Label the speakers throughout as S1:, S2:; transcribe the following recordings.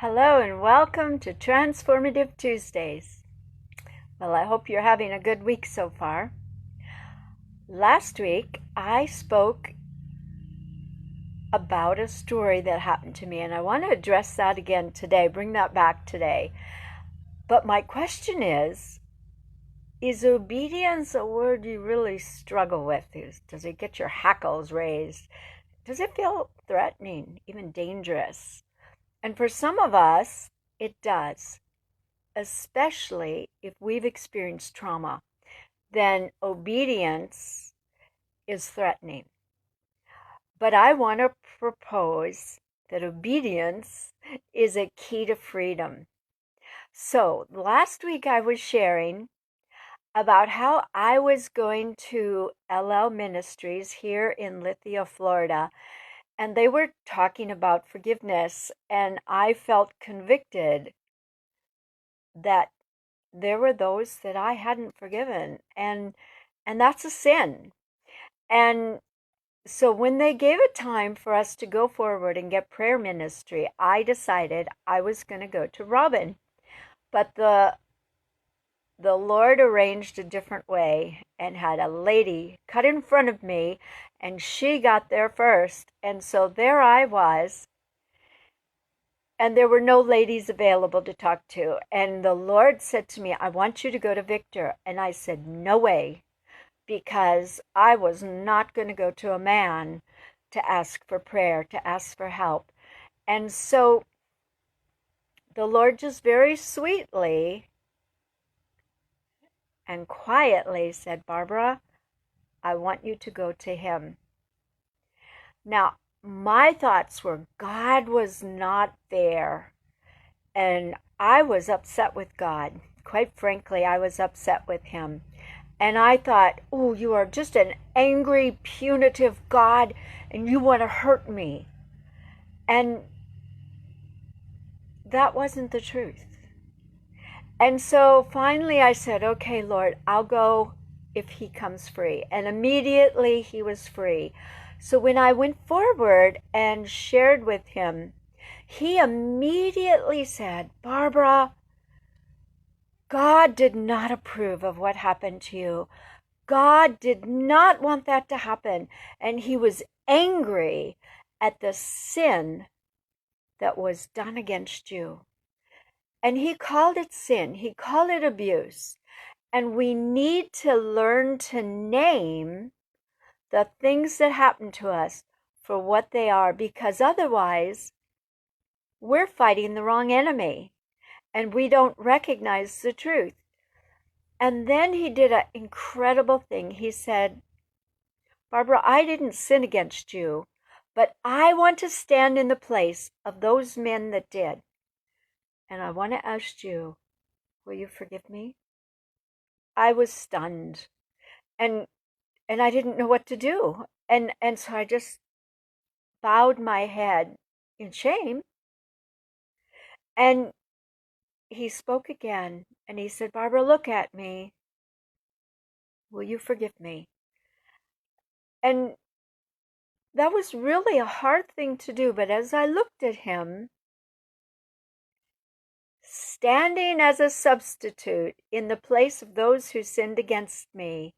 S1: Hello and welcome to Transformative Tuesdays. Well, I hope you're having a good week so far. Last week, I spoke about a story that happened to me, and I want to address that again today, bring that back today. But my question is obedience a word you really struggle with? Does it get your hackles raised? Does it feel threatening, even dangerous? And for some of us, it does. Especially if we've experienced trauma, then obedience is threatening. But I want to propose that obedience is a key to freedom. So last week I was sharing about how I was going to LL Ministries here in Lithia, Florida, and they were talking about forgiveness, and I felt convicted that there were those that I hadn't forgiven, and that's a sin. And so when they gave a time for us to go forward and get prayer ministry, I decided I was going to go to Robin. But the Lord arranged a different way and had a lady cut in front of me, and she got there first. And so there I was, and there were no ladies available to talk to. And the Lord said to me, I want you to go to Victor. And I said, no way, because I was not going to go to a man to ask for prayer, to ask for help. And so the Lord just very sweetly and quietly said, Barbara, I want you to go to him. Now, my thoughts were God was not there. And I was upset with God. Quite frankly, I was upset with him. And I thought, oh, you are just an angry, punitive God, and you want to hurt me. And that wasn't the truth. And so finally I said, okay, Lord, I'll go if he comes free. And immediately he was free. So when I went forward and shared with him, he immediately said, Barbara, God did not approve of what happened to you. God did not want that to happen. And he was angry at the sin that was done against you. And he called it sin. He called it abuse. And we need to learn to name the things that happen to us for what they are, because otherwise we're fighting the wrong enemy and we don't recognize the truth. And then he did an incredible thing. He said, Barbara, I didn't sin against you, but I want to stand in the place of those men that did. And I want to ask you, will you forgive me? I was stunned, and I didn't know what to do. And so I just bowed my head in shame. And he spoke again, and he said, Barbara, look at me. Will you forgive me? And that was really a hard thing to do. But as I looked at him, standing as a substitute in the place of those who sinned against me,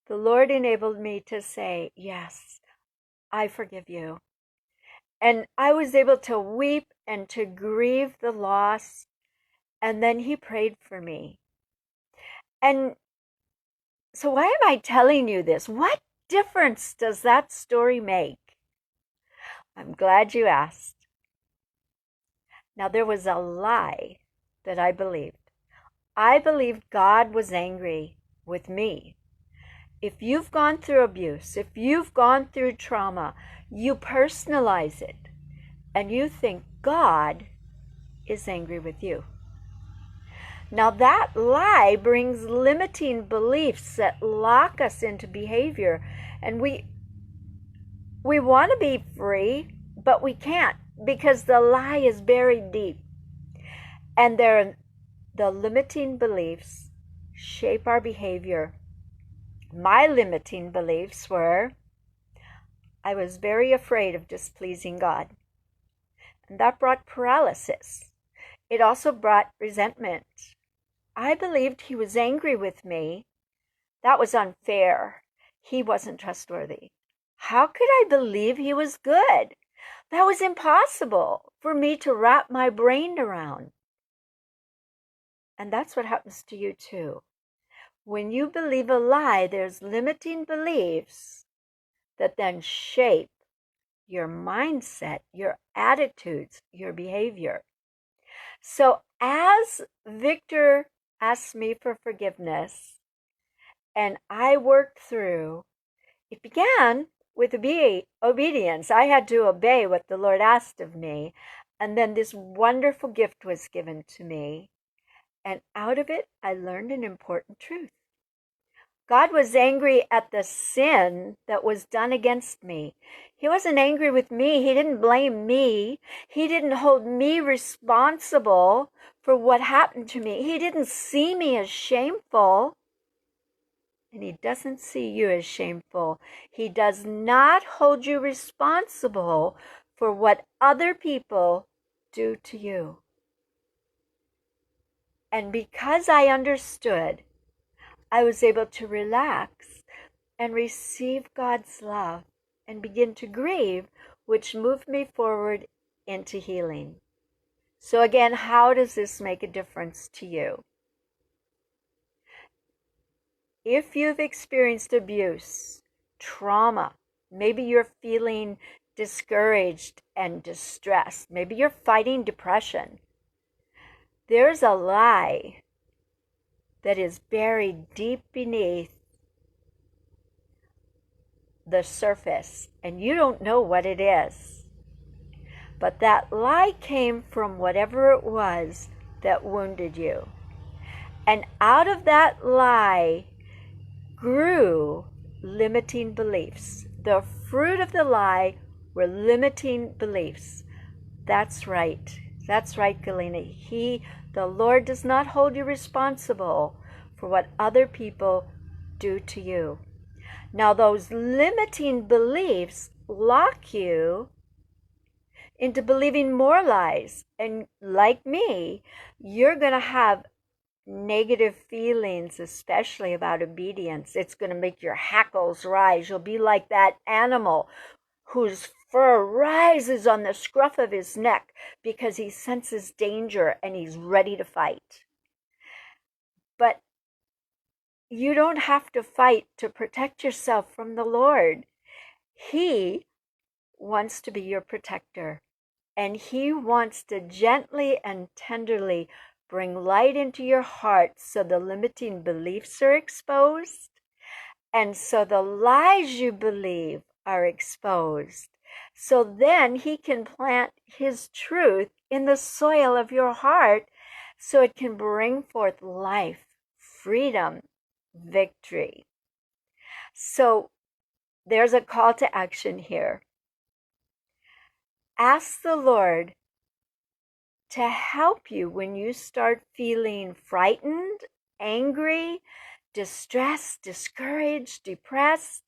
S1: the Lord enabled me to say, yes, I forgive you. And I was able to weep and to grieve the loss. And then he prayed for me. And so why am I telling you this? What difference does that story make? I'm glad you asked. Now, there was a lie that I believed. I believed God was angry with me. If you've gone through abuse, if you've gone through trauma, you personalize it and you think God is angry with you. Now that lie brings limiting beliefs that lock us into behavior, and we want to be free, but we can't because the lie is buried deep. And the limiting beliefs shape our behavior. My limiting beliefs were I was very afraid of displeasing God, and that brought paralysis. It also brought resentment. I believed he was angry with me. That was unfair. He wasn't trustworthy. How could I believe he was good? That was impossible for me to wrap my brain around. And that's what happens to you too. When you believe a lie, there's limiting beliefs that then shape your mindset, your attitudes, your behavior. So as Victor asked me for forgiveness and I worked through, it began with obedience. I had to obey what the Lord asked of me. And then this wonderful gift was given to me. And out of it, I learned an important truth. God was angry at the sin that was done against me. He wasn't angry with me. He didn't blame me. He didn't hold me responsible for what happened to me. He didn't see me as shameful. And he doesn't see you as shameful. He does not hold you responsible for what other people do to you. And because I understood, I was able to relax and receive God's love and begin to grieve, which moved me forward into healing. So again, how does this make a difference to you? If you've experienced abuse, trauma, maybe you're feeling discouraged and distressed, maybe you're fighting depression, there's a lie that is buried deep beneath the surface, and you don't know what it is. But that lie came from whatever it was that wounded you. And out of that lie grew limiting beliefs. The fruit of the lie were limiting beliefs. That's right. That's right, Galena. The Lord does not hold you responsible for what other people do to you. Now, those limiting beliefs lock you into believing more lies. And like me, you're going to have negative feelings, especially about obedience. It's going to make your hackles rise. You'll be like that animal whose fur rises on the scruff of his neck because he senses danger and he's ready to fight. But you don't have to fight to protect yourself from the Lord. He wants to be your protector. And he wants to gently and tenderly bring light into your heart so the limiting beliefs are exposed and so the lies you believe are exposed. So then he can plant his truth in the soil of your heart so it can bring forth life, freedom, victory. So there's a call to action here. Ask the Lord to help you when you start feeling frightened, angry, distressed, discouraged, depressed.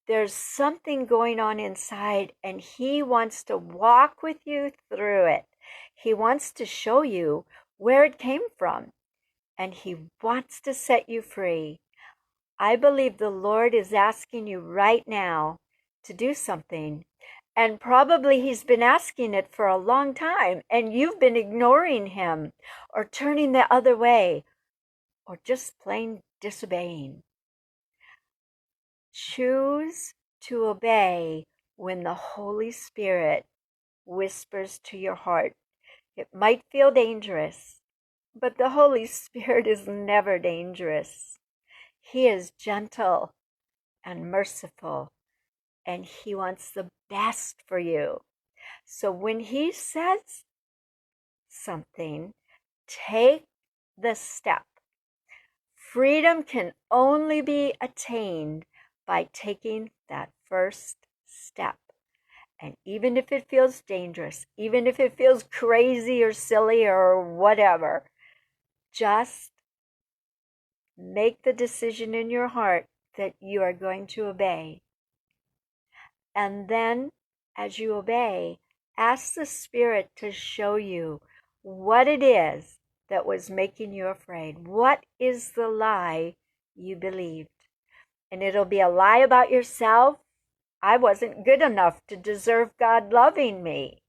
S1: There's something going on inside, and he wants to walk with you through it. He wants to show you where it came from, and he wants to set you free. I believe the Lord is asking you right now to do something. And probably he's been asking it for a long time, and you've been ignoring him or turning the other way or just plain disobeying. Choose to obey when the Holy Spirit whispers to your heart. It might feel dangerous, but the Holy Spirit is never dangerous. He is gentle and merciful, and he wants the best for you. So when he says something, take the step. Freedom can only be attained by taking that first step. And even if it feels dangerous, even if it feels crazy or silly or whatever, just make the decision in your heart that you are going to obey. And then, as you obey, ask the Spirit to show you what it is that was making you afraid. What is the lie you believed? And it'll be a lie about yourself. I wasn't good enough to deserve God loving me.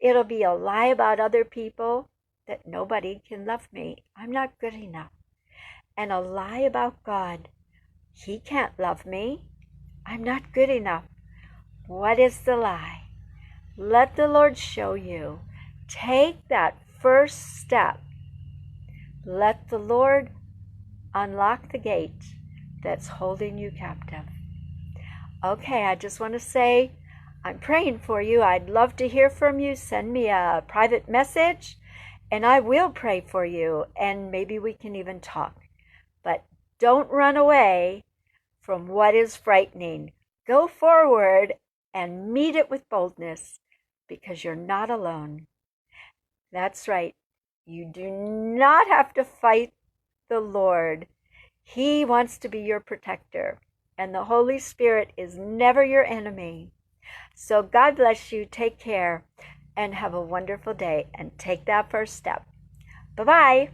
S1: It'll be a lie about other people, that nobody can love me. I'm not good enough. And a lie about God. He can't love me. I'm not good enough. What is the lie? Let the Lord show you. Take that first step. Let the Lord unlock the gate that's holding you captive. Okay, I just want to say I'm praying for you. I'd love to hear from you. Send me a private message and I will pray for you, and maybe we can even talk. But don't run away from what is frightening. Go forward and meet it with boldness, because you're not alone. That's right. You do not have to fight the Lord. He wants to be your protector, and the Holy Spirit is never your enemy. So God bless you. Take care and have a wonderful day, and take that first step. Bye-bye.